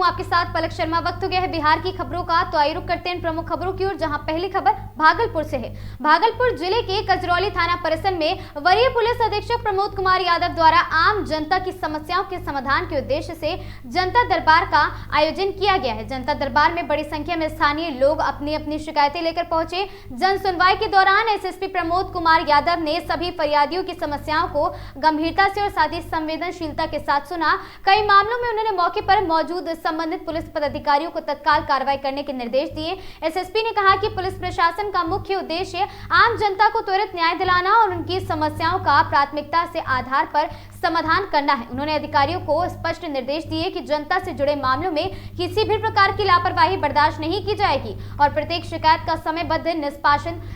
हूं आपके साथ पलक शर्मा। वक्त हो गया है बिहार की खबरों का, तो आइए रुक करते हैं प्रमुख खबरों की ओर, जहां पहली खबर भागलपुर से है। भागलपुर जिले के कजरौली थाना परिसर में वरीय पुलिस अधीक्षक प्रमोद कुमार यादव द्वारा आम जनता की समस्याओं के समाधान के उद्देश्य से जनता दरबार का आयोजन किया गया है। जनता दरबार में बड़ी संख्या में स्थानीय लोग अपनी अपनी शिकायतें लेकर पहुंचे। जन सुनवाई के दौरान एसएसपी प्रमोद कुमार यादव ने सभी फरियादियों की समस्याओं को गंभीरता से और साथ ही संवेदनशीलता के साथ सुना। कई मामलों में उन्होंने मौके पर मौजूद संबंधित पुलिस पदाधिकारियों को तत्काल कार्रवाई करने के निर्देश दिए। एसएसपी ने कहा कि पुलिस प्रशासन का मुख्य उद्देश्य आम जनता को त्वरित न्याय दिलाना और उनकी समस्याओं का प्राथमिकता से आधार पर समाधान करना है। उन्होंने अधिकारियों को स्पष्ट निर्देश दिए कि जनता से जुड़े मामलों में किसी भी प्रकार की लापरवाही बर्दाश्त नहीं की जाएगी और प्रत्येक शिकायत का समयबद्ध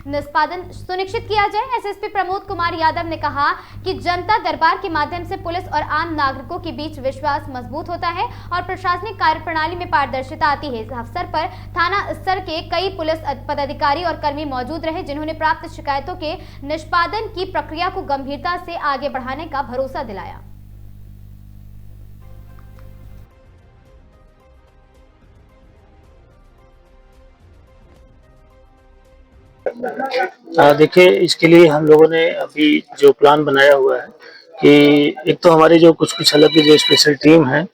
निष्पादन सुनिश्चित किया जाए। एसएसपी प्रमोद कुमार यादव ने कहा कि जनता दरबार के माध्यम से पुलिस और आम नागरिकों के बीच विश्वास मजबूत होता है और प्रशासनिक कार्यप्रणाली में पारदर्शिता आती है। इस अवसर पर थाना स्तर के कई पुलिस पदाधिकारी और कर्मी मौजूद रहे, जिन्होंने प्राप्त शिकायतों के निष्पादन की प्रक्रिया को गंभीरता से आगे बढ़ाने का भरोसा दिलाया। देखिए, इसके लिए हम लोगों ने अभी जो प्लान बनाया हुआ है कि एक तो हमारी जो कुछ अलग की जो स्पेशल टीम है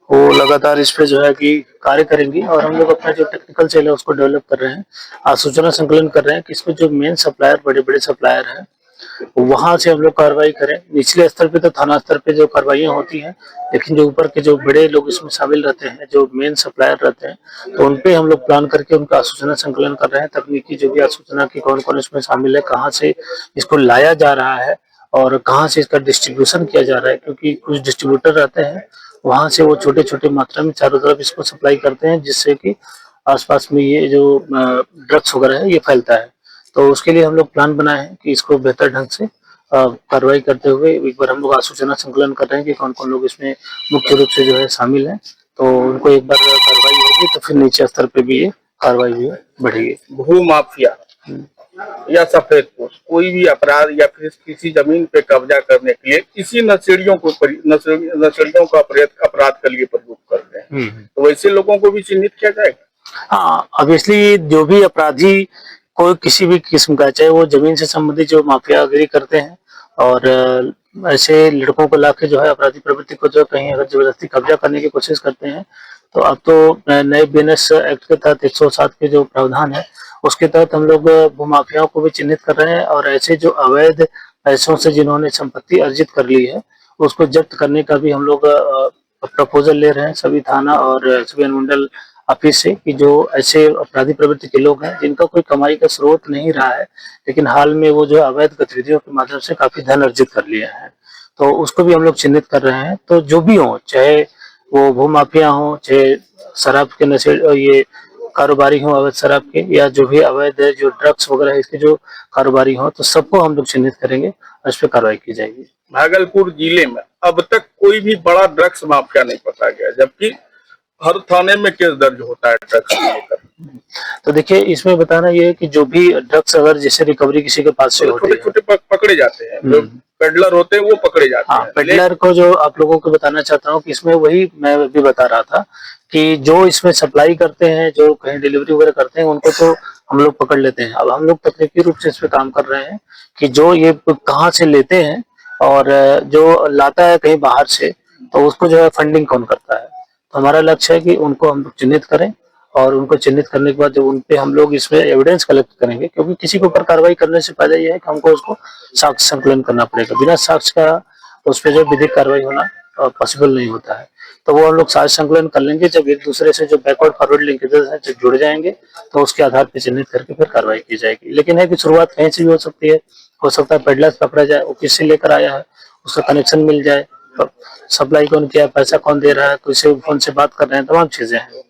वो लगातार इस पे जो है कि कार्य करेंगी और हम लोग अपना जो टेक्निकल सेल है उसको डेवलप कर रहे हैं, सूचना संकलन कर रहे हैं कि इसमें जो मेन सप्लायर बड़े बड़े सप्लायर हैं वहां से हम लोग कार्रवाई करें। निचले स्तर पे तो थाना स्तर पे जो कार्रवाइयां होती हैं, लेकिन जो ऊपर के जो बड़े लोग इसमें शामिल रहते हैं, जो मेन सप्लायर रहते हैं, तो उन पे हम लोग प्लान करके उनका सूचना संकलन कर रहे हैं। तकनीकी जो भी सूचना की कौन कौन इसमें शामिल है, कहाँ से इसको लाया जा रहा है और कहाँ से इसका डिस्ट्रीब्यूशन किया जा रहा है, क्योंकि कुछ डिस्ट्रीब्यूटर रहते हैं वहां से वो छोटे छोटे मात्रा में चारों तरफ इसको सप्लाई करते हैं, जिससे कि आसपास में ये जो ड्रग्स वगैरह है ये फैलता है। तो उसके लिए हम लोग प्लान बनाए हैं कि इसको बेहतर ढंग से कार्रवाई करते हुए एक बार हम लोग सूचना संकलन कर रहे हैं कि कौन कौन लोग इसमें मुख्य रूप से जो है शामिल हैं, तो उनको एक बार कार्रवाई होगी तो फिर नीचे स्तर पे भी ये कार्रवाई भी बढ़ेगी। भू माफिया या सफेद पोस्ट, कोई भी अपराध या फिर किसी जमीन पे कब्जा करने के लिए इसी नशेड़ियों का अपराध के लिए प्रयोग करते हैं, तो वैसे लोगों को भी चिन्हित किया जाएगा। हाँ, ऑब्वियसली जो भी अपराधी कोई किसी भी किस्म का, चाहे वो जमीन से संबंधित जो माफियागिरी करते हैं और ऐसे लड़कों को लाके जो है अपराधी प्रवृत्ति को जो कहीं अगर जबरदस्ती कब्जा करने की कोशिश करते हैं, तो अब तो नए बीएनएस एक्ट के तहत 107 के जो प्रावधान है उसके तहत हम लोग भूमाफियाओं को भी चिन्हित कर रहे हैं और ऐसे जो अवैध पैसों से जिन्होंने संपत्ति अर्जित कर ली है उसको जब्त करने का भी हम लोग प्रपोजल ले रहे हैं सभी थाना और सभी अनुमंडल ऑफिस से, कि जो ऐसे अपराधी प्रवृत्ति के लोग हैं जिनका कोई कमाई का स्रोत नहीं रहा है, लेकिन हाल में वो जो अवैध गतिविधियों के माध्यम से काफी धन अर्जित कर लिया है, तो उसको भी हम लोग चिन्हित कर रहे हैं। तो जो भी हो, चाहे वो भूमाफिया हो, चाहे शराब के नशे ये कारोबारी हो अवैध शराब के, या जो भी अवैध जो ड्रग्स वगैरह है इसके जो कारोबारी हो, तो सबको हम लोग चिन्हित करेंगे और इस पर कार्रवाई की जाएगी। भागलपुर जिले में अब तक कोई भी बड़ा ड्रग्स माफिया नहीं पकड़ा गया, जबकि हर थाने में केस दर्ज होता है ड्रग्स को लेकर। तो देखिए, इसमें बताना ये है कि जो भी ड्रग्स अगर जैसे रिकवरी किसी के पास से होती है, छोटे पकड़े जाते हैं, जो पेडलर होते हैं वो पकड़े जाते हैं। पेडलर को जो आप लोगों को बताना चाहता हूँ कि इसमें वही मैं भी बता रहा था कि जो इसमें सप्लाई करते हैं, जो कहीं डिलीवरी वगैरह करते हैं, उनको तो हम लोग पकड़ लेते हैं। अब हम लोग तकनीकी रूप से इस पे काम कर रहे हैं कि जो ये कहाँ से लेते हैं और जो लाता है कहीं बाहर से, तो उसको जो है फंडिंग कौन करता है। तो हमारा लक्ष्य है कि उनको हम चिन्हित करें और उनको चिन्हित करने के बाद जब उन पे हम लोग इसमें एविडेंस कलेक्ट करेंगे, क्योंकि किसी के ऊपर कार्रवाई करने से पहले यह है कि हमको उसको साक्ष्य संकलन करना पड़ेगा। बिना साक्ष्य का उस पर जो विधिक कार्रवाई होना पॉसिबल नहीं होता है, तो वो हम लोग साक्ष्य संकलन कर लेंगे। जब एक दूसरे से जो बैकवर्ड फॉरवर्ड लिंकेजेस हैं जब जुड़ जाएंगे तो उसके आधार पर चिन्हित करके फिर कार्रवाई की जाएगी। लेकिन है कि शुरुआत कहीं से भी हो सकती है, हो सकता है पेडलर पकड़ा जाए, वो किससे लेकर आया है उसका कनेक्शन मिल जाए, सप्लाई कौन किया, पैसा कौन दे रहा है, किसी फोन से बात कर रहे हैं, तमाम चीजें हैं,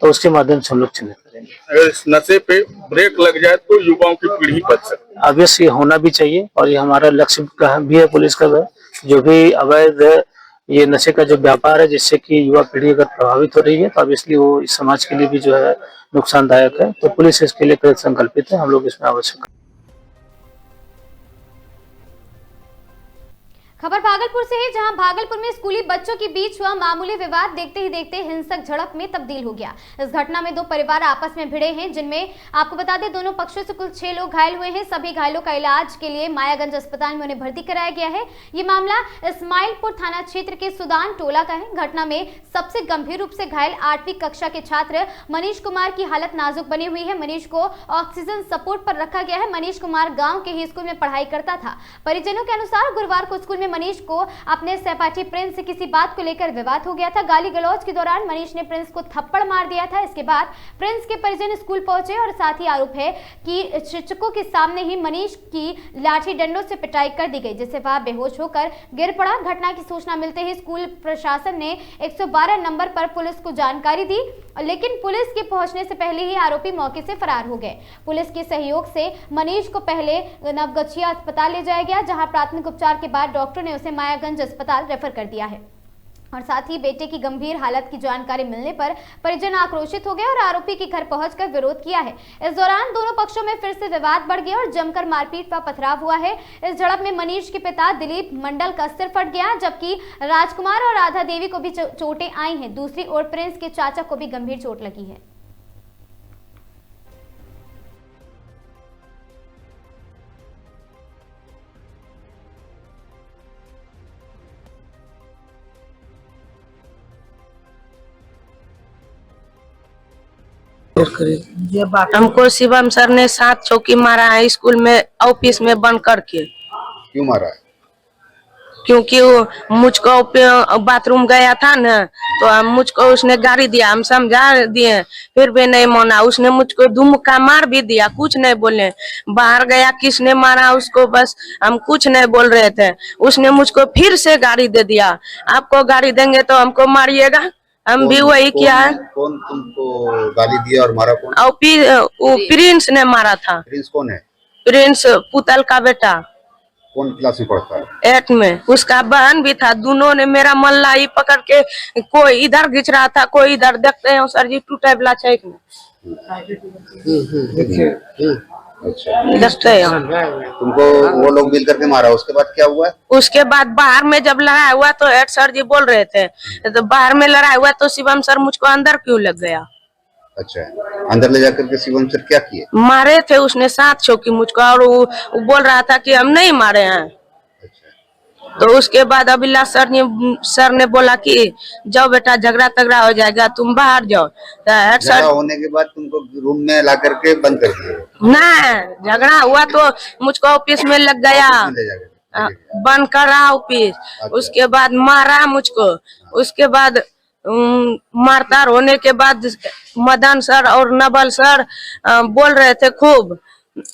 तो उसके माध्यम से हम लोग चिन्हित करेंगे। अगर इस नशे पे ब्रेक लग जाए तो युवाओं की पीढ़ी बच सकती है। ऑब्वियस ये होना भी चाहिए और ये हमारा लक्ष्य भी है पुलिस का। जो भी अवैध ये नशे का जो व्यापार है जिससे कि युवा पीढ़ी अगर प्रभावित हो रही है, तो ऑब्वियसली वो इस समाज के लिए भी जो है नुकसानदायक है। तो पुलिस इसके लिए कृत संकल्पित है, हम लोग इसमें आवश्यक। खबर भागलपुर से है, जहां भागलपुर में स्कूली बच्चों के बीच हुआ मामूली विवाद देखते ही देखते हिंसक झड़प में तब्दील हो गया। इस घटना में दो परिवार आपस में भिड़े हैं, जिनमें आपको बता दें दोनों पक्षों से कुल 6 लोग घायल हुए हैं। सभी घायलों का इलाज के लिए मायागंज अस्पताल में उन्हें भर्ती कराया गया है। ये मामला इस्माइलपुर थाना क्षेत्र के सुदान टोला का है। घटना में सबसे गंभीर रूप से घायल 8वीं कक्षा के छात्र मनीष कुमार की हालत नाजुक बनी हुई है। मनीष को ऑक्सीजन सपोर्ट पर रखा गया है। मनीष कुमार गाँव के ही स्कूल में पढ़ाई करता था। परिजनों के अनुसार गुरुवार को स्कूल में मनीष को अपने सहपाठी प्रिंस से किसी बात को लेकर विवाद हो गया था। गाली गलौज के दौरान मनीष ने प्रिंस को थप्पड़ मार दिया था। इसके बाद प्रिंस के परिजन स्कूल पहुंचे और साथ ही आरोप है कि शिक्षकों के सामने ही मनीष की लाठी डंडों से पिटाई कर दी गई, जिससे वह बेहोश होकर गिर पड़ा। घटना की सूचना मिलते ही स्कूल प्रशासन ने 112 नंबर पर पुलिस को जानकारी दी, लेकिन पुलिस के पहुंचने से पहले ही आरोपी मौके से फरार हो गए। पुलिस के सहयोग से मनीष को पहले नवगछिया अस्पताल ले जाया गया, जहां प्राथमिक उपचार के बाद डॉक्टर ने उसे मायागंज अस्पताल रेफर कर दिया है। और साथ ही बेटे की गंभीर हालत की जानकारी मिलने पर परिजन आक्रोशित हो गए और आरोपी के घर पहुंचकर विरोध किया है। इस दौरान दोनों पक्षों में फिर से विवाद बढ़ गया और जमकर मारपीट व पथराव हुआ है। इस झड़प में मनीष के पिता दिलीप मंडल का सिर फट गया, जबकि राजकुमार और राधा देवी को भी चोटें आई हैं। दूसरी ओर प्रिंस के चाचा को भी गंभीर चोट लगी है। हमको शिवम सर ने 7 चौकी मारा है स्कूल में, ऑफिस में बंद करके। क्यों मारा है? क्योंकि वो मुझको बाथरूम गया था ना, तो मुझको उसने गाड़ी दिया, हम समझा दिए, फिर भी नहीं माना। उसने मुझको धुमका मार भी दिया, कुछ नहीं बोले। बाहर गया, किसने मारा उसको, बस हम कुछ नहीं बोल रहे थे। उसने मुझको फिर से गाड़ी दे दिया, आपको गाड़ी देंगे तो हमको मारिएगा। हम भी वही किया है। कौन तुमको गाली दिया और मारा कौन? वो प्रिंस ने मारा था। प्रिंस कौन है? प्रिंस पुतल का बेटा, कौन क्लास में पढ़ता है? 8 में। उसका बहन भी था। दोनों ने मेरा मल्ला ही पकड़ के, कोई इधर घिंच रहा था, कोई इधर। देखते हैं सर जी, टूटा बला चेक में। अच्छा, देखते हैं तुमको वो लोग मिल करके मारा, उसके बाद क्या हुआ? उसके बाद बाहर में जब लड़ाई हुआ तो हेड सर जी बोल रहे थे, तो बाहर में लड़ाई हुआ तो शिवम सर मुझको अंदर क्यों लग गया। अच्छा, अंदर ले जाकर के शिवम सर क्या किए? मारे थे उसने 7 चौकी मुझको, और वो बोल रहा था कि हम नहीं मारे हैं। तो उसके बाद अभिलाष सर ने बोला कि जाओ बेटा, झगड़ा तगड़ा हो जाएगा, तुम बाहर जाओ। तो झगड़ा होने के बाद तुमको रूम में ला करके बंद कर दिए? ना, झगड़ा हुआ तो मुझको ऑफिस में लग गया, बंद करा ऑफिस। उसके बाद मारा मुझको। उसके बाद मारतार होने के बाद मदन सर और नवल सर बोल रहे थे खूब।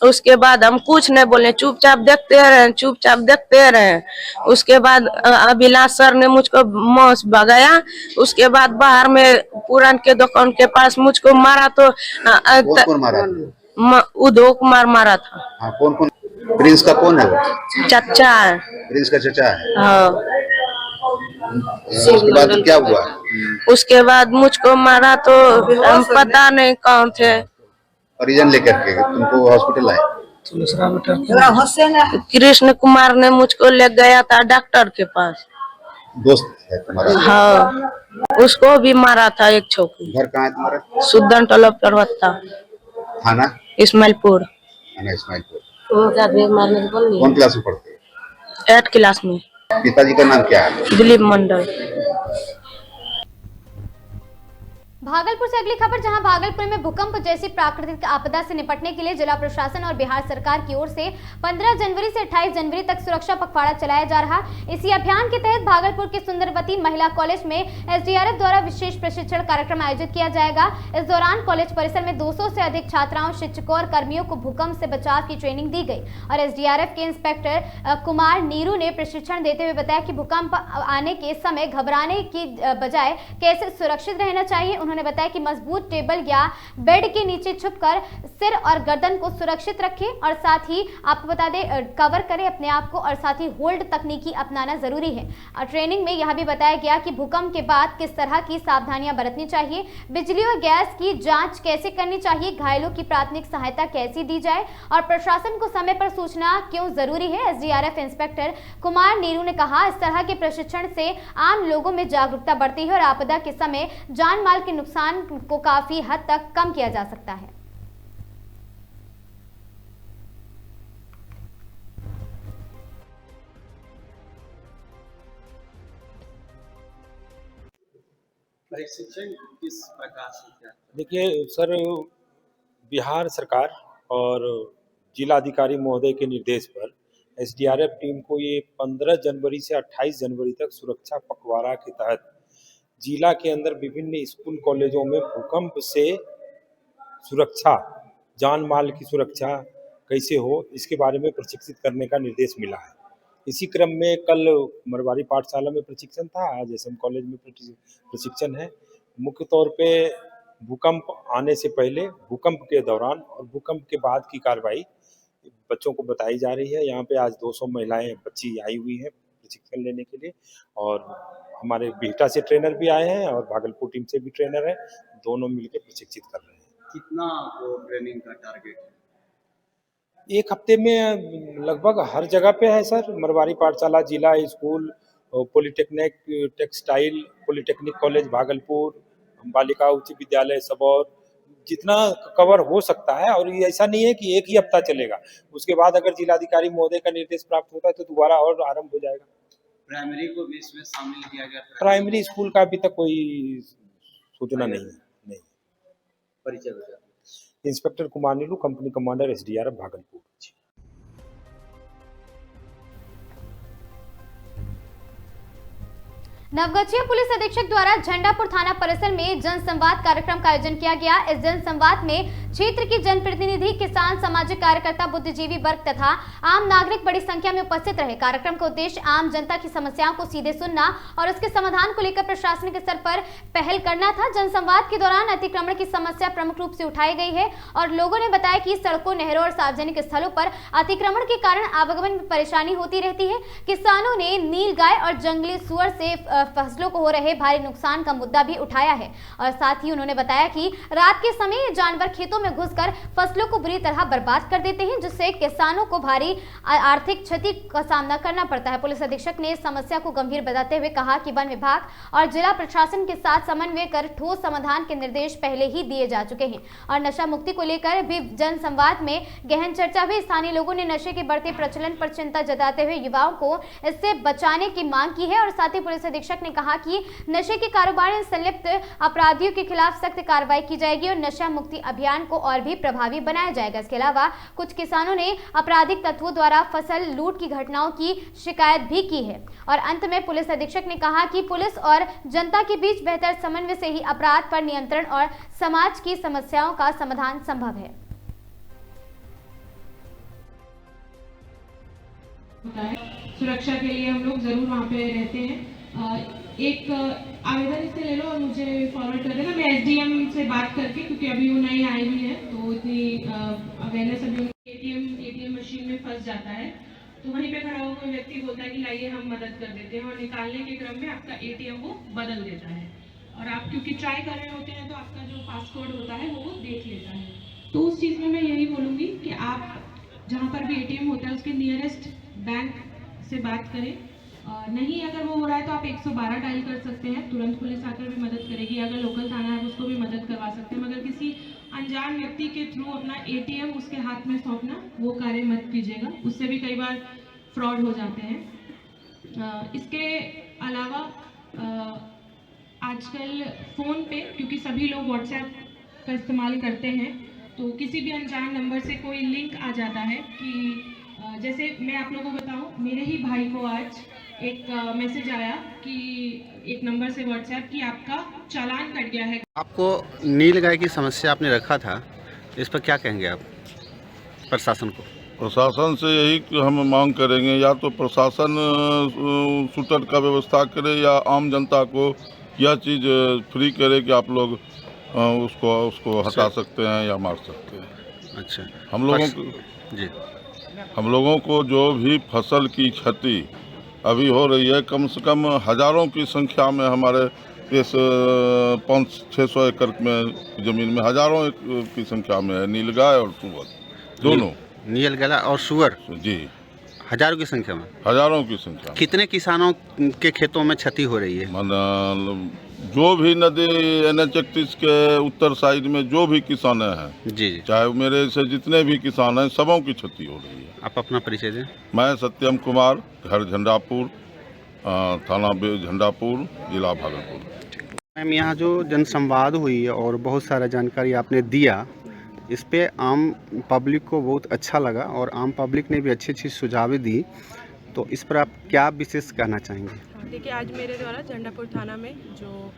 उसके बाद हम कुछ नहीं बोले, चुपचाप देखते रहे। उसके बाद अभिलाष सर ने मुझको मौस भगाया। उसके बाद बाहर में पुरान के दुकान के पास मुझको मारा। तो कौन मारा? उदय कुमार मारा था। हाँ, कौन? प्रिंस का कौन है वो? चचा है। प्रिंस का चचा है। हाँ। उसके बाद क्या हुआ? उसके बाद मुझको मारा तो हम पता नहीं कौन थे। परिजन लेकर के तुमको हॉस्पिटल आए? कृष्ण कुमार ने मुझको ले गया था डॉक्टर के पास। दोस्त है तुम्हारा? हाँ, उसको भी मारा था 1 चौकी। घर कहाँ है तुम्हारा? सुदन टोला पर्वता, थाना इस्माइलपुर। थाना इस्माइलपुर। कौन क्लास में पढ़ते हो? 8 क्लास में। पिताजी का नाम क्या है? दिलीप मंडल। भागलपुर से अगली खबर, जहां भागलपुर में भूकंप जैसी प्राकृतिक आपदा से निपटने के लिए जिला प्रशासन और बिहार सरकार की ओर से 15 जनवरी से 28 जनवरी तक सुरक्षा पखवाड़ा चलाया जा रहा। इसी अभियान के तहत भागलपुर के सुंदरवती महिला कॉलेज में एसडीआरएफ द्वारा विशेष प्रशिक्षण कार्यक्रम आयोजित किया जाएगा। इस दौरान कॉलेज परिसर में 200 से अधिक छात्राओं, शिक्षकों और कर्मियों को भूकंप से बचाव की ट्रेनिंग दी गई। और एसडीआरएफ के इंस्पेक्टर कुमार नीरू ने प्रशिक्षण देते हुए बताया कि भूकंप आने के समय घबराने की बजाय कैसे सुरक्षित रहना चाहिए। उन्होंने उन्होंने बताया कि मजबूत टेबल या बेड के नीचे छुपकर सिर और गर्दन को सुरक्षित रखें और साथ ही आपको बता दें कवर करें अपने आप को और साथ ही होल्ड तकनीकी अपनाना जरूरी है। ट्रेनिंग में यह भी बताया गया कि भूकंप के बाद किस तरह की सावधानियां बरतनी चाहिए, बिजली और गैस की जांच कैसे करनी चाहिए, घायलों की प्राथमिक सहायता कैसी दी जाए और प्रशासन को समय पर सूचना क्यों जरूरी है। एसडीआरएफ इंस्पेक्टर कुमार नीरू ने कहा, इस तरह के प्रशिक्षण से आम लोगों में जागरूकता बढ़ती है और आपदा के समय जान माल के नुकसान को काफी हद तक कम किया जा सकता है। प्रशिक्षण किस प्रकार से क्या? देखिए सर, बिहार सरकार और जिलाधिकारी महोदय के निर्देश पर एसडीआरएफ टीम को ये 15 जनवरी से 28 जनवरी तक सुरक्षा पखवाड़ा के तहत जिला के अंदर विभिन्न स्कूल कॉलेजों में भूकंप से सुरक्षा, जान माल की सुरक्षा कैसे हो, इसके बारे में प्रशिक्षित करने का निर्देश मिला है। इसी क्रम में कल मरवारी पाठशाला में प्रशिक्षण था, आज एसएम कॉलेज में प्रशिक्षण है। मुख्य तौर पे भूकंप आने से पहले, भूकंप के दौरान और भूकंप के बाद की कार्रवाई बच्चों को बताई जा रही है। यहाँ पे आज 200 महिलाएं बच्ची आई हुई हैं प्रशिक्षण लेने के लिए और हमारे बिहटा से ट्रेनर भी आए हैं और भागलपुर टीम से भी ट्रेनर है, दोनों मिलकर प्रशिक्षित कर रहे हैं। कितना वो ट्रेनिंग का टारगेट है? 1 हफ्ते में लगभग हर जगह पे है सर। मरवारी पाठशाला, जिला school, polytechnic, textile, polytechnic college Bhagalpur, बालिका उच्च विद्यालय सबौर, जितना कवर हो सकता है। और ये ऐसा नहीं है कि 1 ही हफ्ता चलेगा, उसके बाद अगर जिलाधिकारी महोदय का निर्देश प्राप्त होता है तो दोबारा और आरंभ हो जाएगा। प्राइमरी को भी इसमें शामिल किया गया? प्राइमरी स्कूल का अभी तक कोई सूचना नहीं है। परिचय हो जाता है। Inspector Kumar Neeru, company commander SDRF Bhagalpur. Naugachhia police अधीक्षक द्वारा झंडापुर थाना परिसर में जनसंवाद कार्यक्रम का आयोजन किया गया। इस जनसंवाद में क्षेत्र की जनप्रतिनिधि, किसान, सामाजिक कार्यकर्ता, बुद्धिजीवी वर्ग तथा आम नागरिक बड़ी संख्या में उपस्थित रहे। कार्यक्रम का उद्देश्य आम जनता की समस्याओं को सीधे सुनना और उसके समाधान को लेकर प्रशासनिक स्तर पर पहल करना था। जनसंवाद के दौरान अतिक्रमण की समस्या प्रमुख रूप से उठाई गई है और लोगों ने बताया कि सड़कों, नहरों और सार्वजनिक स्थलों पर अतिक्रमण के कारण आवागमन में परेशानी होती रहती है। किसानों ने नीलगाय और जंगली सुअर से फसलों को हो रहे भारी नुकसान का मुद्दा भी उठाया है और साथ ही उन्होंने बताया कि रात के समय ये जानवर खेतों में घुसकर फसलों को बुरी तरह बर्बाद कर देते हैं, जिससे किसानों को भारी आर्थिक क्षति का सामना करना पड़ता है। पुलिस अधीक्षक ने समस्या को गंभीर बताते हुए कहा कि वन विभाग और जिला प्रशासन के साथ समन्वय कर ठोस समाधान के निर्देश पहले ही दिए जा चुके हैं और नशा मुक्ति को लेकर भी जनसंवाद में गहन चर्चा हुई। स्थानीय लोगों ने नशे के बढ़ते प्रचलन पर चिंता जताते हुए युवाओं को इससे बचाने की मांग की है और साथ ही पुलिस अधीक्षक ने कहा कि नशे के कारोबार में संलिप्त अपराधियों के खिलाफ सख्त कार्रवाई की जाएगी और नशा मुक्ति अभियान को और भी प्रभावी बनाया जाएगा। इसके अलावा कुछ किसानों ने आपराधिक तत्वों द्वारा फसल लूट की घटनाओं की शिकायत भी की है और अंत में पुलिस अधीक्षक ने कहा कि पुलिस और जनता के बीच बेहतर समन्वय से ही अपराध पर नियंत्रण और समाज की समस्याओं का समाधान संभव है। सुरक्षा के लिए हम लोग जरूर वहाँ पे रहते हैं। एक आवेदन इससे ले लो और मुझे फॉरवर्ड कर देना। मैं एसडीएम से बात करके, क्योंकि अभी वो नई आई हुई है तो इतनी अवेयरनेस अभी एटीएम मशीन में फंस जाता है तो वहीं पे खड़ा हुआ कोई व्यक्ति बोलता है कि लाइए हम मदद कर देते हैं और निकालने के क्रम में आपका एटीएम वो बदल देता है और आप क्योंकि ट्राई कर रहे होते हैं तो आपका जो पासकोड होता है वो देख लेता है। तो उस चीज़ में मैं यही बोलूँगी कि आप जहाँ पर भी एटीएम होता है उसके नियरेस्ट बैंक से बात करें। नहीं अगर वो हो रहा है तो आप 112 डायल कर सकते हैं, तुरंत पुलिस आकर भी मदद करेगी। अगर लोकल थाना है उसको भी मदद करवा सकते हैं, मगर किसी अनजान व्यक्ति के थ्रू अपना एटीएम उसके हाथ में सौंपना वो कार्य मत कीजिएगा, उससे भी कई बार फ्रॉड हो जाते हैं। इसके अलावा आजकल फ़ोन पे, क्योंकि सभी लोग व्हाट्सएप का इस्तेमाल करते हैं, तो किसी भी अनजान नंबर से कोई लिंक आ जाता है कि जैसे मैं आप लोगों को बताऊं, मेरे ही भाई को आज एक मैसेज आया कि एक नंबर से व्हाट्सएप कि आपका चालान कट गया है। आपको नीलगाय की समस्या आपने रखा था, इस पर क्या कहेंगे आप प्रशासन को? प्रशासन से यही हम मांग करेंगे, या तो प्रशासन शूटर का व्यवस्था करे या आम जनता को यह चीज़ फ्री करे कि आप लोग उसको हटा सकते हैं या मार सकते हैं। अच्छा, हम लोगों को जी हम लोगों को जो भी फसल की क्षति अभी हो रही है, कम से कम हजारों की संख्या में हमारे इस 500-600 एकड़ में जमीन में हजारों की संख्या में है नीलगाय और सुअर दोनों। नीलगाय और सुअर जी, हजारों की संख्या में। हजारों की संख्या में। कितने किसानों के खेतों में क्षति हो रही है? जो भी नदी NH-31 के उत्तर साइड में जो भी किसान हैं, जी, चाहे मेरे से जितने भी किसान हैं, सबों की क्षति हो रही है। आप अपना परिचय दें। मैं सत्यम कुमार, घर झंडापुर, थाना झंडापुर, जिला भागलपुर। मैम, यहाँ जो जनसंवाद हुई है और बहुत सारा जानकारी आपने दिया, इस पे आम पब्लिक को बहुत अच्छा लगा और आम पब्लिक ने भी अच्छी अच्छी सुझावें दी, तो इस पर आप क्या विशेष कहना चाहेंगे? देखिए, आज मेरे द्वारा झंडापुर थाना में जो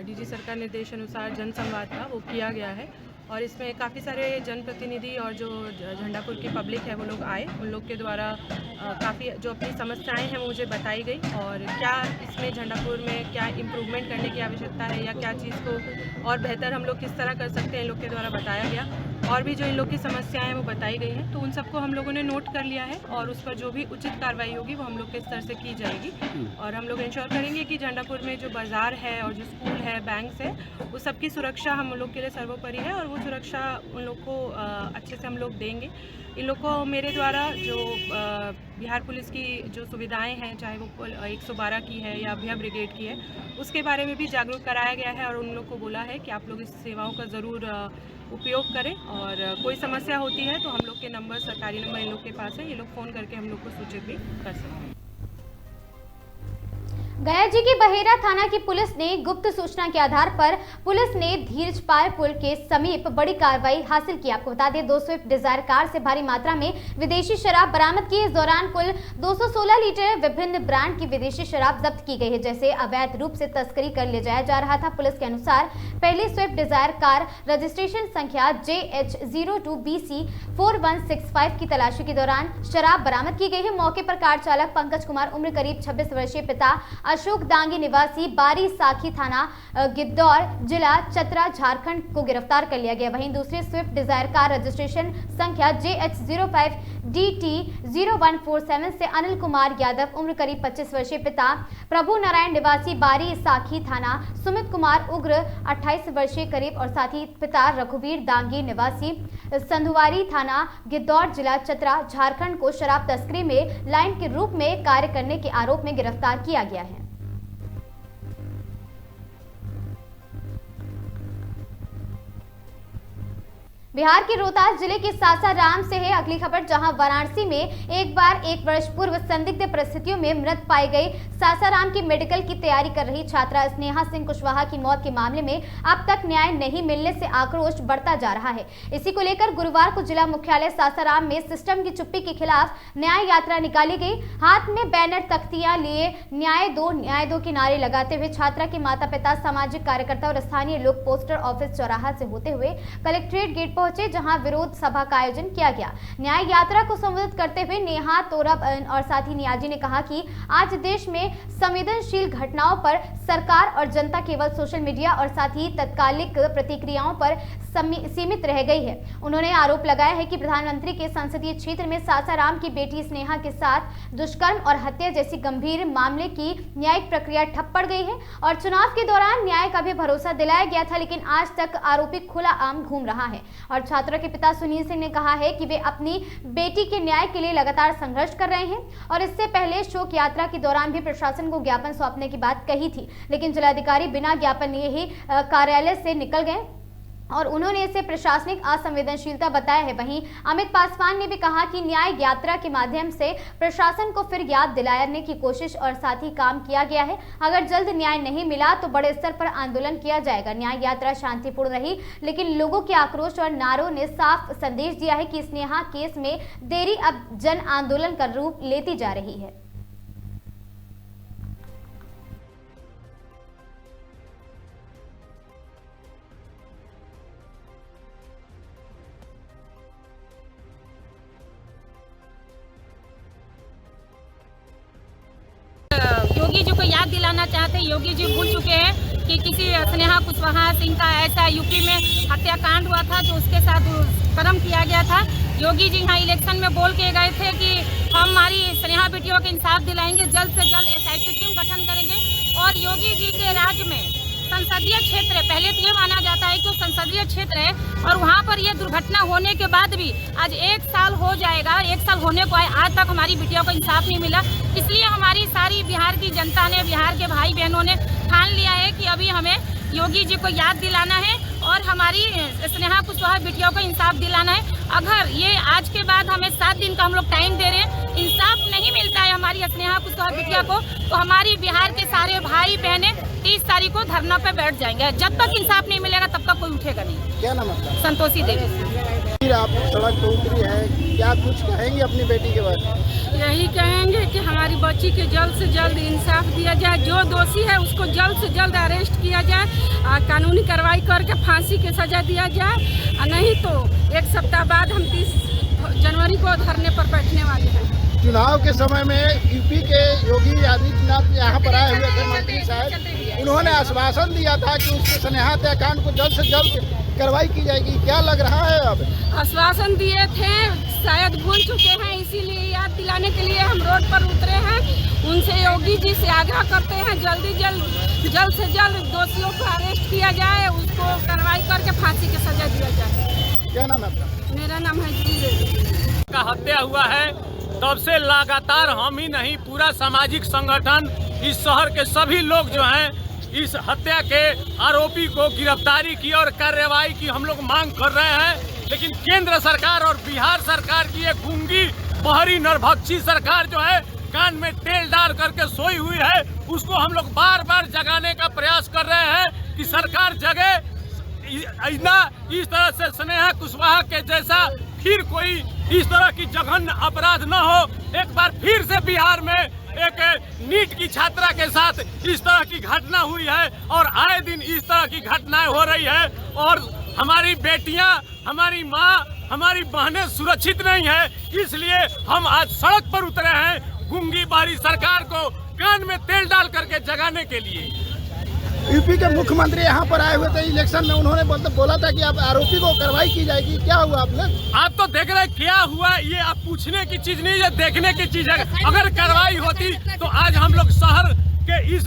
डीजी सरकार निर्देश अनुसार जनसंवाद था वो किया गया है और इसमें काफ़ी सारे जनप्रतिनिधि और जो झंडापुर की पब्लिक है वो लोग आए। उन लोग के द्वारा काफ़ी जो अपनी समस्याएं हैं वो मुझे बताई गई और क्या इसमें झंडापुर में क्या इम्प्रूवमेंट करने की आवश्यकता है या क्या चीज़ को और बेहतर हम लोग किस तरह कर सकते हैं, इन लोग के द्वारा बताया गया। और भी जो इन लोग की समस्याएं हैं वो बताई गई हैं, तो उन सबको हम लोगों ने नोट कर लिया है और उस पर जो भी उचित कार्रवाई होगी वो हम लोग के स्तर से की जाएगी और हम लोग इंश्योर करेंगे कि झंडापुर में जो बाज़ार है और जो स्कूल है, बैंक्स है, वो सबकी सुरक्षा हम लोग के लिए सर्वोपरि है और वो सुरक्षा उन लोग को अच्छे से हम लोग देंगे। इन लोग को मेरे द्वारा जो बिहार पुलिस की जो सुविधाएं हैं, चाहे वो 112 की है या अभय ब्रिगेड की है, उसके बारे में भी जागरूक कराया गया है और उन लोग को बोला है कि आप लोग इस सेवाओं का ज़रूर उपयोग करें और कोई समस्या होती है तो हम लोग के नंबर, सरकारी नंबर इन लोग के पास है, ये लोग फ़ोन करके हम लोग को सूचित भी कर सकते हैं। गया जी की बहेरा थाना की पुलिस ने गुप्त सूचना के आधार पर पुलिस ने धीरजपाल पुल के समीप बड़ी कार्रवाई हासिल की। आपको बता दें, 2 स्विफ्ट डिजायर कार से भारी मात्रा में विदेशी शराब बरामद की। इस दौरान कुल 216 लीटर विभिन्न ब्रांड की विदेशी शराब जब्त की गई है, जैसे अवैध रूप से तस्करी कर ले जाया जा रहा था। पुलिस के अनुसार पहली स्विफ्ट डिजायर कार रजिस्ट्रेशन संख्या JH02BC 4165 की तलाशी के दौरान शराब बरामद की गई है। मौके पर कार चालक पंकज कुमार, उम्र करीब 26 वर्षीय, पिता अशोक दांगी, निवासी बारी साखी, थाना गिद्दौर, जिला चतरा, झारखंड को गिरफ्तार कर लिया गया। वहीं दूसरी स्विफ्ट डिजायर कार रजिस्ट्रेशन संख्या JH05DT 0147 से अनिल कुमार यादव, उम्र करीब 25 वर्षीय, पिता प्रभु नारायण, निवासी बारी साखी, थाना सुमित कुमार उग्र 28 वर्षीय करीब और साथ ही पिता रघुवीर दांगी, निवासी संधुवारी, थाना गिद्दौर, जिला चतरा, झारखंड को शराब तस्करी में लाइन के रूप में कार्य करने के आरोप में गिरफ्तार किया गया है। बिहार के रोहतास जिले के सासाराम से है अगली खबर, जहां वाराणसी में एक वर्ष पूर्व संदिग्ध परिस्थितियों में मृत पाई गई सासाराम की मेडिकल की तैयारी कर रही छात्रा स्नेहा सिंह कुशवाहा की मौत के मामले में अब तक न्याय नहीं मिलने से आक्रोश बढ़ता जा रहा है। इसी को लेकर गुरुवार को जिला मुख्यालय सासाराम में सिस्टम की चुप्पी के खिलाफ न्याय यात्रा निकाली गई। हाथ में बैनर, तख्तियां लिए न्याय दो के नारे लगाते हुए छात्रा के माता पिता, सामाजिक कार्यकर्ता और स्थानीय लोग पोस्टर ऑफिस चौराहा से होते हुए कलेक्ट्रेट गेट पहुंचे, जहां विरोध सभा का आयोजन किया गया। न्याय यात्रा को संबोधित करते हुए नेहा तोरब और साथी नियाजी ने कहा कि आज देश में संवेदनशील घटनाओं पर सरकार और जनता केवल सोशल मीडिया और साथ ही तत्कालिक प्रतिक्रियाओं पर सीमित रह गई है। उन्होंने आरोप लगाया है कि प्रधानमंत्री के संसदीय क्षेत्र में सासाराम की बेटी स्नेहा के साथ दुष्कर्म और हत्या जैसी गंभीर मामले की न्यायिक प्रक्रिया ठप पड़ गई है और चुनाव के दौरान न्याय का भी भरोसा दिलाया गया था, लेकिन आज तक आरोपी खुला आम घूम रहा है। और छात्रा के पिता सुनील सिंह ने कहा है कि वे अपनी बेटी के न्याय के लिए लगातार संघर्ष कर रहे हैं और इससे पहले शोक यात्रा के दौरान भी प्रशासन को ज्ञापन सौंपने की बात कही थी, लेकिन जिलाधिकारी बिना ज्ञापन लिए ही कार्यालय से निकल गए और उन्होंने इसे प्रशासनिक असंवेदनशीलता बताया है। वहीं अमित पासवान ने भी कहा कि न्याय यात्रा के माध्यम से प्रशासन को फिर याद दिलाने की कोशिश और साथ ही काम किया गया है। अगर जल्द न्याय नहीं मिला तो बड़े स्तर पर आंदोलन किया जाएगा। न्याय यात्रा शांतिपूर्ण रही, लेकिन लोगों के आक्रोश और नारों ने साफ संदेश दिया है कि स्नेहा केस में देरी अब जन आंदोलन का रूप लेती जा रही है। योगी जी को याद दिलाना चाहते हैं। योगी जी भूल चुके हैं कि किसी स्नेहा कुशवाहा सिंह का ऐसा यूपी में हत्याकांड हुआ था जो उसके साथ कर्म किया गया था। योगी जी यहाँ इलेक्शन में बोल के गए थे कि हमारी स्नेहा बेटियों को इंसाफ दिलाएंगे, जल्द से जल्द SIT टीम गठन करेंगे। और योगी जी के राज में संसदीय क्षेत्र है, पहले तो ये माना जाता है कि वो संसदीय क्षेत्र है और वहाँ पर ये दुर्घटना होने के बाद भी आज 1 साल हो जाएगा, 1 साल होने को आज तक हमारी बिटिया को इंसाफ नहीं मिला। इसलिए हमारी सारी बिहार की जनता ने, बिहार के भाई बहनों ने ठान लिया है कि अभी हमें योगी जी को याद दिलाना है और हमारी स्नेहा कुशवाहा बिटिया को इंसाफ दिलाना है। अगर ये आज के बाद हमें 7 दिन का हम लोग टाइम दे रहे हैं, इंसाफ नहीं मिलता है हमारी स्नेहा कुशवाहा बिटिया को, तो हमारी बिहार के सारे भाई बहनें 30 तारीख को धरना पे बैठ जाएंगे। जब तक इंसाफ नहीं मिलेगा तब तक कोई उठेगा नहीं। क्या नाम है? संतोषी देवी। फिर आप सड़क पर उतरी है, क्या कुछ कहेंगे अपनी बेटी के बारे में? यही कहेंगे कि हमारी बच्ची के जल्द से जल्द इंसाफ दिया जाए, जो दोषी है उसको जल्द से जल्द अरेस्ट किया जाए, कानूनी कार्रवाई करके फांसी की सजा दिया जाए। नहीं तो 1 सप्ताह बाद हम 30 जनवरी को धरने पर बैठने वाले हैं। चुनाव के समय में यूपी के योगी आदित्यनाथ यहाँ पर आए हुए थे मंत्री साहब, उन्होंने आश्वासन दिया था कि उसके स्नेहा हत्याकांड को जल्द से जल्द कार्रवाई की जाएगी। क्या लग रहा है अब? आश्वासन दिए थे, शायद भूल चुके हैं, इसीलिए याद दिलाने के लिए हम रोड पर उतरे हैं। उनसे योगी जी से आग्रह करते हैं जल्द से जल्द दोषियों को अरेस्ट किया जाए, उसको कार्रवाई करके फांसी की सजा दिया जाए। क्या नाम है आपका? मेरा नाम है जूली। का हत्या हुआ है तब से लगातार हम ही नहीं, पूरा सामाजिक संगठन, इस शहर के सभी लोग जो हैं इस हत्या के आरोपी को गिरफ्तारी की और कार्रवाई की हम लोग मांग कर रहे हैं। लेकिन केंद्र सरकार और बिहार सरकार की ये गूंगी बहरी नरभक्षी सरकार जो है, कान में तेल डाल करके सोई हुई है, उसको हम लोग बार बार जगाने का प्रयास कर रहे हैं कि सरकार जगे, इस तरह से स्नेहा कुशवाहा के जैसा फिर कोई इस तरह की जघन्य अपराध न हो। एक बार फिर से बिहार में एक नीट की छात्रा के साथ इस तरह की घटना हुई है और आए दिन इस तरह की घटनाएं हो रही है और हमारी बेटियां, हमारी माँ, हमारी बहनें सुरक्षित नहीं है। इसलिए हम आज सड़क पर उतरे हैं गूंगी बहरी सरकार को कान में तेल डाल करके जगाने के लिए। यूपी के मुख्यमंत्री यहाँ पर आए हुए थे इलेक्शन में, उन्होंने बोला था कि आप आरोपी को कार्रवाई की जाएगी। क्या हुआ आपने? आप तो देख रहे हैं क्या हुआ, ये आप पूछने की चीज नहीं, ये देखने की चीज है। अगर कार्रवाई होती तो आज हम लोग शहर के इस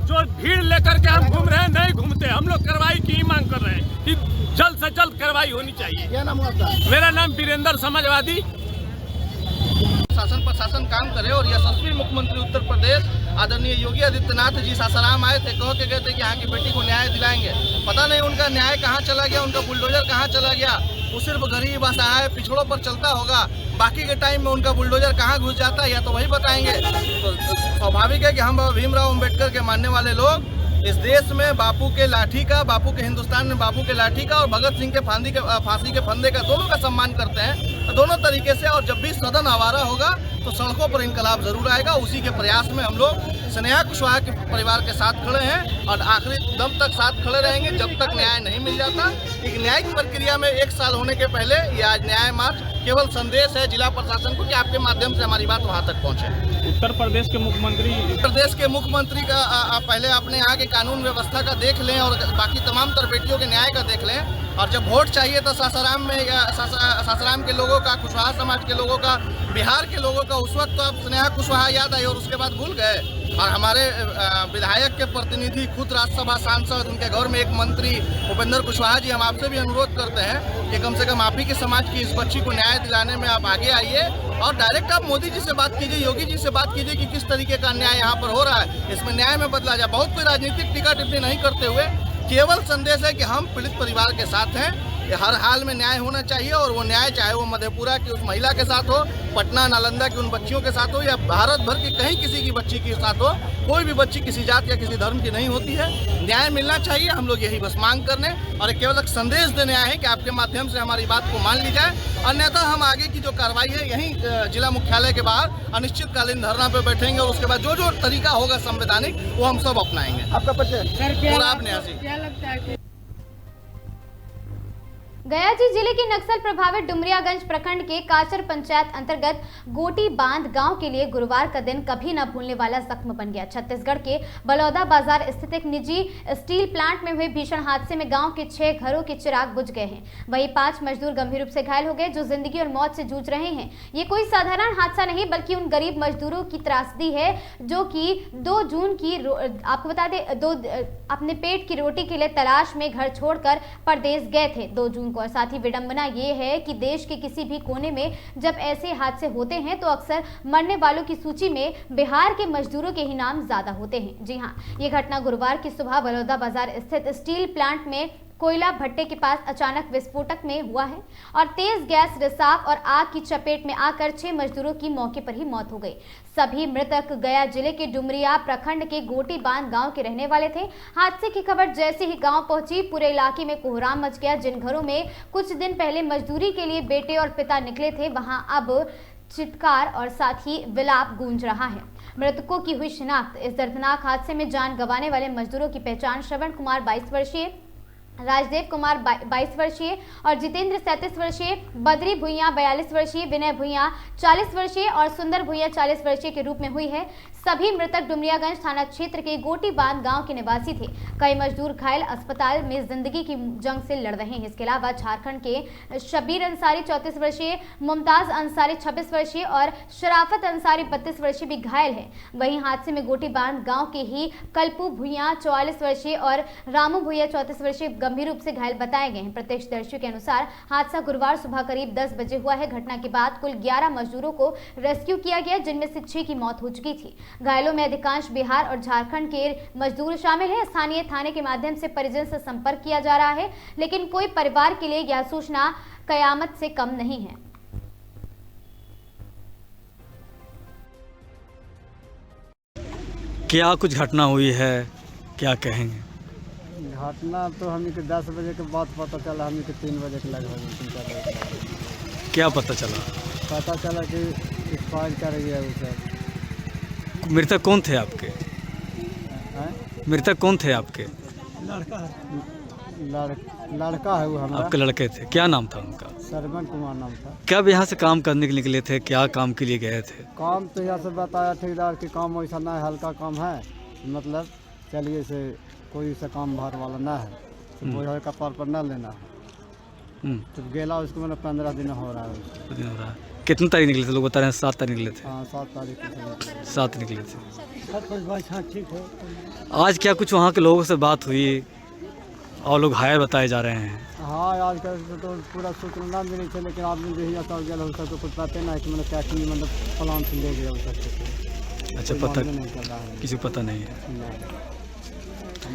जो भीड़ लेकर के हम घूम रहे हैं नहीं घूमते, हम लोग कार्रवाई की ही मांग कर रहे हैं कि जल्द से जल्द कार्रवाई होनी चाहिए। क्या नाम हुआ? मेरा नाम वीरेंद्र समाजवादी। शासन प्रशासन काम करे और यशस्वी मुख्यमंत्री उत्तर प्रदेश आदरणीय योगी आदित्यनाथ जी सासाराम आए थे, कह के गए थे कि यहाँ की बेटी को न्याय दिलाएंगे। पता नहीं उनका न्याय कहाँ चला गया, उनका बुलडोजर कहाँ चला गया। वो सिर्फ गरीब असहाय पिछड़ों पर चलता होगा, बाकी के टाइम में उनका बुलडोजर कहाँ घुस जाता है या तो वही बताएंगे। तो स्वाभाविक है कि हम भीमराव अम्बेडकर के मानने वाले लोग इस देश में बापू के लाठी का, बापू के हिंदुस्तान में बापू के लाठी का और भगत सिंह के फांसी के फंदे का, दोनों का सम्मान करते हैं दोनों तरीके से। और जब भी सदन आवारा होगा तो सड़कों पर इनकलाब जरूर आएगा। उसी के प्रयास में हम लोग स्नेहा कुशवाहा के परिवार के साथ खड़े हैं और आखिरी दम तक साथ खड़े रहेंगे जब तक न्याय नहीं मिल जाता। एक न्यायिक प्रक्रिया में 1 साल होने के पहले ये आज न्याय मार्च केवल संदेश है जिला प्रशासन को कि आपके माध्यम से हमारी बात वहाँ तक पहुँचे। उत्तर प्रदेश के मुख्यमंत्री का पहले अपने यहाँ के कानून व्यवस्था का देख लें और बाकी तमाम तर बेटियों के न्याय का देख लें। और जब वोट चाहिए तो सासाराम के लोगों का, कुशवाहा समाज के लोगों का, बिहार के लोगों का, उस वक्त तो अब स्नेहा कुशवाहा याद आई और उसके बाद भूल गए। और हमारे विधायक के प्रतिनिधि, खुद राज्यसभा सांसद, उनके घर में एक मंत्री उपेंद्र कुशवाहा जी, हम आपसे भी अनुरोध करते हैं कि कम से कम आप ही के समाज की इस बच्ची को न्याय दिलाने में आप आगे आइए और डायरेक्ट आप मोदी जी से बात कीजिए, योगी जी से बात कीजिए कि किस तरीके का न्याय यहाँ पर हो रहा है, इसमें न्याय में बदला जाए। बहुत कोई राजनीतिक टीका टिप्पणी नहीं करते हुए केवल संदेश है कि हम पीड़ित परिवार के साथ हैं, हर हाल में न्याय होना चाहिए और वो न्याय चाहे वो मधेपुरा की उस महिला के साथ हो, पटना नालंदा की उन बच्चियों के साथ हो या भारत भर की कहीं किसी की बच्ची के साथ हो, कोई भी बच्ची किसी जात या किसी धर्म की नहीं होती है। न्याय मिलना चाहिए, हम लोग यही बस मांग करने और केवल एक संदेश देने आए हैं कि आपके माध्यम से हमारी बात को मान ली जाए। अन्यथा हम आगे की जो कार्रवाई है यहीं जिला मुख्यालय के बाहर अनिश्चितकालीन धरना पे बैठेंगे और उसके बाद जो जो तरीका होगा संवैधानिक वो हम सब अपनाएंगे। आपका परिचय? और आपने क्या लगता है गया जी जिले के नक्सल प्रभावित डुमरियागंज प्रखंड के काचर पंचायत अंतर्गत गोटी बांध गांव के लिए गुरुवार का दिन कभी न भूलने वाला जख्म बन गया। छत्तीसगढ़ के बलौदा बाजार स्थित एक निजी स्टील प्लांट में हुए भीषण हादसे में गांव के 6 घरों के चिराग बुझ गए हैं। वहीं 5 मजदूर गंभीर रूप से घायल हो गए जो जिंदगी और मौत से जूझ रहे हैं। ये कोई साधारण हादसा नहीं बल्कि उन गरीब मजदूरों की त्रासदी है जो कि 2 जून की आपको बता दें अपने पेट की रोटी के लिए तलाश में घर छोड़कर परदेश गए थे 2 जून। और साथ ही विडंबना ये है कि देश के किसी भी कोने में जब ऐसे हादसे होते हैं तो अक्सर मरने वालों की सूची में बिहार के मजदूरों के ही नाम ज्यादा होते हैं। जी हां, ये घटना गुरुवार की सुबह बलौदा बाजार स्थित स्टील प्लांट में कोयला भट्टे के पास अचानक विस्फोटक में हुआ है और तेज गैस रिसाव और आग की चपेट में आकर 6 मजदूरों की मौके पर ही मौत हो गई। सभी मृतक गया जिले के डुमरिया प्रखंड के गोटी बांध गांव के रहने वाले थे। हादसे की खबर जैसे ही गांव पहुंची पूरे इलाके में कोहराम मच गया। जिन घरों में कुछ दिन पहले मजदूरी के लिए बेटे और पिता निकले थे वहां अब चित्कार और साथ ही विलाप गूंज रहा है। मृतकों की हुई शिनाख्त। इस दर्दनाक हादसे में जान गंवाने वाले मजदूरों की पहचान श्रवण कुमार 22 वर्षीय, राजदेव कुमार 22 वर्षीय और जितेंद्र 37 वर्षीय, बद्री भुइयां 42 वर्षीय, विनय भुइयां 40 वर्षीय और सुंदर भुइयां 40 वर्षीय के रूप में हुई है। सभी मृतक डुमरियागंज थाना क्षेत्र के गोटी बांध गांव के निवासी थे। कई मजदूर घायल अस्पताल में जिंदगी की जंग से लड़ रहे हैं। इसके अलावा झारखंड के शबीर अंसारी 34 वर्षीय, मुमताज अंसारी 26 वर्षीय और शराफत अंसारी 32 वर्षीय भी घायल है। वहीं हादसे में गोटी बांध गांव के ही कल्पू भुइयां 44 वर्षीय और रामू भुइयां 34 वर्षीय गंभीर रूप से घायल बताए गए हैं। प्रत्यक्षदर्शियों के अनुसार हादसा गुरुवार सुबह करीब 10 बजे हुआ है। घटना के बाद कुल 11 मजदूरों को रेस्क्यू किया गया जिनमें से 6 की मौत हो चुकी थी। घायलों में अधिकांश बिहार और झारखंड के मजदूर शामिल हैं। स्थानीय थाने के माध्यम से परिजन से संपर्क किया जा रहा है लेकिन कोई परिवार के लिए यह सूचना कयामत से कम नहीं है। क्या कुछ घटना हुई है, क्या कहेंगे? घटना तो हमें के 10 बजे के बाद पता चला, हमें के 3 बजे के लगभग। क्या पता चला? पता चला कि एक्सपायर कर गया वो सब। मृतक कौन थे आपके? मृतक कौन थे आपके? लड़का है वो हमारा। आपके लड़के थे, क्या नाम था उनका? श्रवण कुमार नाम था। कब यहाँ से काम करने के लिए निकले थे, क्या काम के लिए गए थे? काम तो यहाँ से बताया ठेकेदार कि काम वैसा ना है, हल्का काम है, मतलब चलिए से कोई सा काम भार वाला ना है तो कोई हल्का पर ना लेना है। तो गेला उसको मैंने 15 दिन हो रहा है। कितनी तारीख निकले थे? लोग बता रहे हैं 7 तारीख निकले थे। हाँ 7 तारीख को 7 निकले थे। हाँ ठीक है। आज क्या कुछ वहाँ के लोगों से बात हुई और लोग घायल बताए जा रहे हैं? हाँ आज कल तो पूरा सूचना ना मिली थे लेकिन आदमी जो ही आता गया उसका तो कुछ पता नहीं कि मैंने क्या की मतलब प्लान से ले गया उसका। अच्छा, पता नहीं चल रहा है, किसी को पता नहीं है।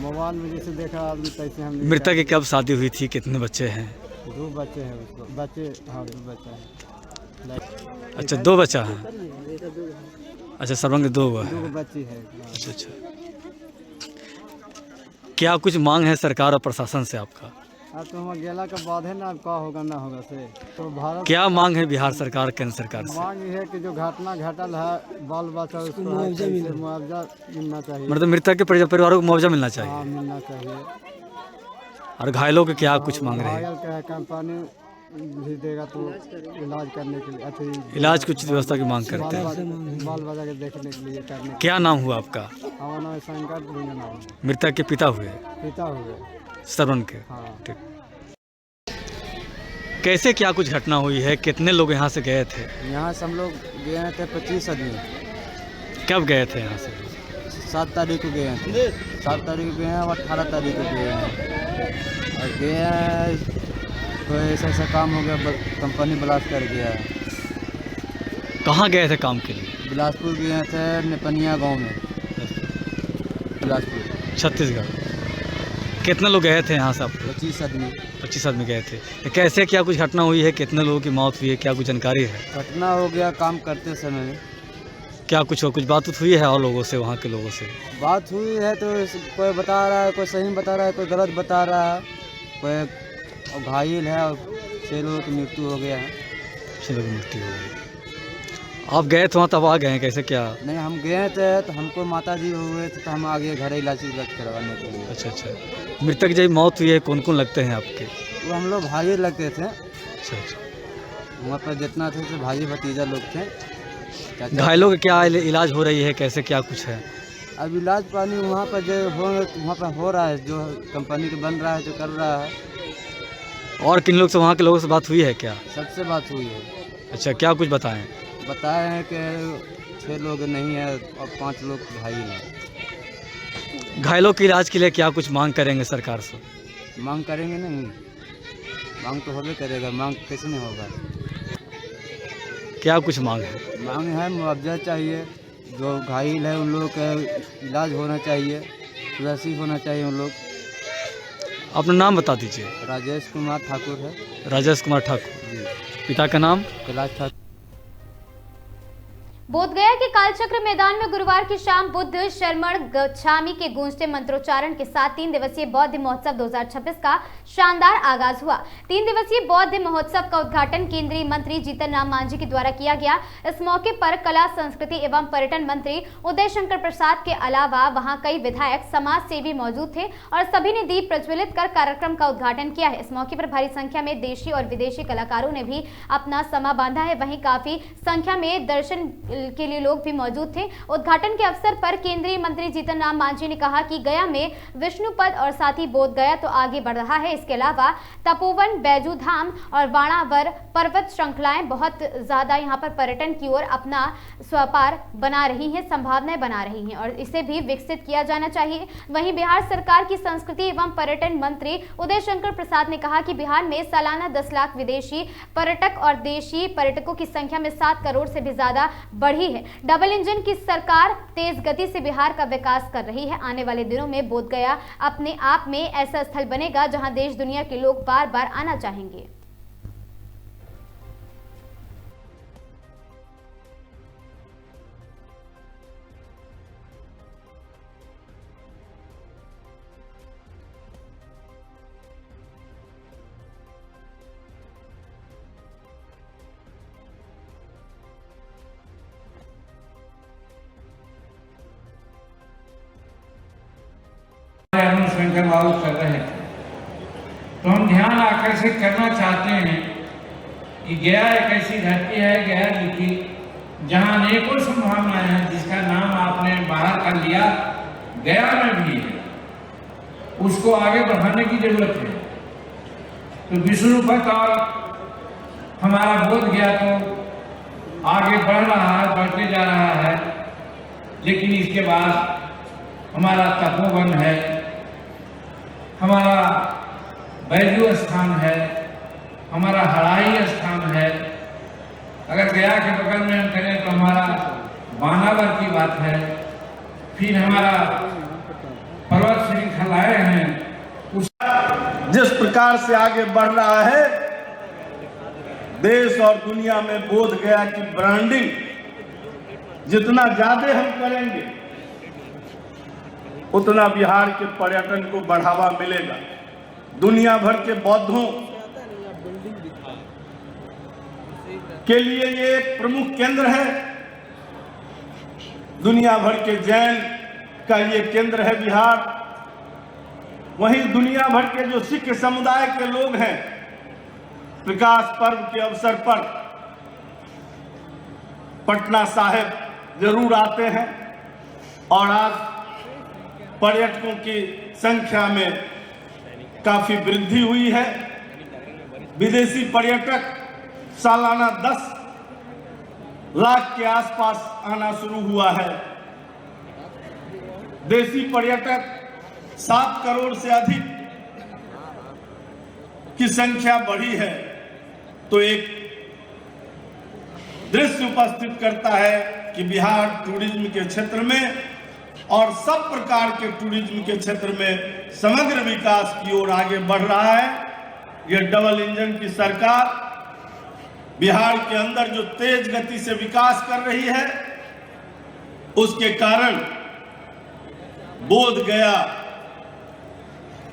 मोबाइल में जैसे देखा आदमी तैसे हम। मृतक की कब शादी हुई थी, कितने बच्चे हैं? 2 बच्चे हैं उसको। बच्चे हाँ 2 बच्चे हैं। अच्छा 2 बच्चा है। अच्छा सर्वंग 2 हुआ है। 2 बच्ची है। अच्छा, क्या कुछ मांग है सरकार और प्रशासन से आपका? अब तो हम गेला के बाद है ना, क्या होगा ना होगा से तो भारत। क्या मांग है बिहार सरकार, केंद्र सरकार से? मांग ये है कि जो घटना घटल है बाल बच्चा उसको मुआवजा मिलना चाहिए। मतलब मृतक के परिवारों को मुआवजा मिलना चाहिए। हाँ मिलना चाहिए। और घायलों के क्या कुछ मांग रहे हैं? घायल का है कंपनी भी देगा तो इलाज करने के लिए, अच्छा इलाज कुछ व्यवस्था की मांग करते हैं। बाल बच्चा के देखने के लिए करने। क्या नाम हुआ आपका? हमारा नाम शंकर भुइयां नाम है। मृतक के पिता हुए? पिता हुए श्रवण के। हाँ ठीक। कैसे क्या कुछ घटना हुई है, कितने लोग यहाँ से गए थे? यहाँ से हम लोग गए थे 25 आदमी। कब गए थे यहाँ से? 7 तारीख को गए थे। 7 तारीख को गए हैं और 18 तारीख को गए हैं और गए हैं तो ऐसा काम हो गया, कंपनी ब्लास्ट कर गया है। कहाँ गए थे काम के लिए? बिलासपुर गए थे, नेपनिया गांव में, बिलासपुर छत्तीसगढ़। कितने लोग गए थे यहाँ से आप? 25 आदमी। 25 आदमी गए थे। तो कैसे क्या कुछ घटना हुई है, कितने लोगों की मौत हुई है, क्या कुछ जानकारी है? घटना हो गया काम करते समय। क्या कुछ बात हुई है और लोगों से, वहाँ के लोगों से? बात हुई है तो कोई बता रहा है, कोई सही बता रहा है, कोई गलत बता रहा है, कोई घायल है और 6 लोगों की मृत्यु हो गया है। 6 लोगों की मृत्यु हो गई। आप गए थे वहाँ, तब आ गए हैं? कैसे क्या? नहीं हम गए थे तो हमको माता जी हुए थे तो हम आगे घर इलाज करवाने के लिए। अच्छा। मृतक जब मौत हुई है कौन कौन लगते हैं आपके? वो हम लोग भाई लगते थे। अच्छा अच्छा। वहाँ पर जितना थे तो भाई भतीजा लोग थे। घायलों का क्या इलाज हो रही है, कैसे क्या कुछ है? अब इलाज पानी वहाँ पर जो वहाँ पर हो रहा है, जो कंपनी के बन रहा है, जो कर रहा है। और किन लोग से, वहाँ के लोगों से बात हुई है क्या? सबसे बात हुई है। अच्छा, क्या कुछ बताएं? बताए हैं कि 6 लोग नहीं है और 5 लोग भाई हैं। घायलों के इलाज के लिए क्या कुछ मांग करेंगे सरकार से? मांग करेंगे नहीं, मांग तो होबे करेगा, मांग कैसे नहीं होगा। क्या कुछ मांग है? मांग है मुआवजा चाहिए, जो घायल है उन लोगों का इलाज होना चाहिए, रसीद होना चाहिए उन लोग। अपना नाम बता दीजिए। राजेश कुमार ठाकुर है। राजेश कुमार ठाकुर जी। पिता का नाम? कैलाश ठाकुर। बोधगया के कालचक्र मैदान में गुरुवार की शाम बुद्ध शरमण गोस्वामी के गूंजते मंत्रोच्चारण के साथ 3 दिवसीय बौद्ध महोत्सव 2026 का शानदार आगाज हुआ। 3 दिवसीय बौद्ध महोत्सव का उद्घाटन केंद्रीय मंत्री जीतन राम मांझी के द्वारा किया गया। इस मौके पर कला, संस्कृति एवं पर्यटन मंत्री उदय शंकर प्रसाद के अलावा वहां कई विधायक, समाज सेवी मौजूद थे और सभी ने दीप प्रज्वलित कर कार्यक्रम का उद्घाटन किया है। इस मौके पर भारी संख्या में देशी और विदेशी कलाकारों ने भी अपना समा बांधा है। वहीं काफी संख्या में दर्शन के लिए लोग भी मौजूद थे। उद्घाटन के अवसर पर केंद्रीय मंत्री जीतन राम मांझी ने कहा कि गया में विष्णुपद और साथ ही बोध गया तो आगे बढ़ रहा है। इसके अलावा तपोवन, बैजू धाम और वाणावर पर्वत श्रृंखलाएं बहुत ज्यादा यहाँ पर पर्यटन की ओर अपना व्यापार बना रही हैं, संभावनाएं बना रही हैं और इसे भी विकसित किया जाना चाहिए। वहीं बिहार सरकार की संस्कृति एवं पर्यटन मंत्री उदय शंकर प्रसाद ने कहा कि बिहार में सालाना 10 लाख विदेशी पर्यटक और देशी पर्यटकों की संख्या में 7 करोड़ से भी ज्यादा बढ़ी है। डबल इंजन की सरकार तेज गति से बिहार का विकास कर रही है। आने वाले दिनों में बोध गया अपने आप में ऐसा स्थल बनेगा जहां देश दुनिया के लोग बार बार आना चाहेंगे। अनुशंकर बाबू कर रहे थे तो हम ध्यान आकर्षित करना चाहते हैं कि गया एक ऐसी धरती है, गया लिखी, जहाँ अनेकों संभावनाएं हैं, जिसका नाम आपने बाहर कर लिया, गया में भी है, उसको आगे बढ़ाने की जरूरत है। तो विष्णुपद और हमारा बोध गया तो आगे बढ़ रहा है, बढ़ते जा रहा है, लेकिन इसके बाद हमारा तपोवन है, हमारा बैजू स्थान है, हमारा हराई स्थान है। अगर गया के बगल में हम करें तो हमारा बानावर की बात है, फिर हमारा पर्वत श्रृंखलाएं हैं। जिस प्रकार से आगे बढ़ रहा है देश और दुनिया में बोध गया की ब्रांडिंग जितना ज्यादा हम करेंगे उतना बिहार के पर्यटन को बढ़ावा मिलेगा। दुनिया भर के बौद्धों के लिए ये एक प्रमुख केंद्र है, दुनिया भर के जैन का ये केंद्र है बिहार। वहीं दुनिया भर के जो सिख समुदाय के लोग हैं, प्रकाश पर्व के अवसर पर पटना साहिब जरूर आते हैं और आज पर्यटकों की संख्या में काफी वृद्धि हुई है। विदेशी पर्यटक सालाना 10 लाख के आसपास आना शुरू हुआ है। देशी पर्यटक 7 करोड़ से अधिक की संख्या बढ़ी है। तो एक दृश्य उपस्थित करता है कि बिहार टूरिज्म के क्षेत्र में और सब प्रकार के टूरिज्म के क्षेत्र में समग्र विकास की ओर आगे बढ़ रहा है। यह डबल इंजन की सरकार बिहार के अंदर जो तेज गति से विकास कर रही है, उसके कारण बोध गया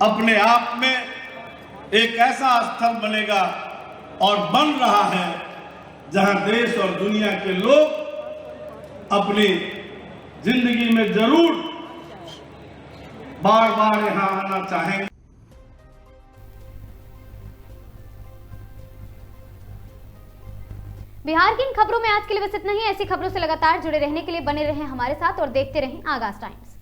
अपने आप में एक ऐसा स्थल बनेगा और बन रहा है जहां देश और दुनिया के लोग अपनी जिंदगी में जरूर बार बार यहां आना चाहेंगे। बिहार की इन खबरों में आज के लिए बस इतना ही। ऐसी खबरों से लगातार जुड़े रहने के लिए बने रहें हमारे साथ और देखते रहें आगाज टाइम्स।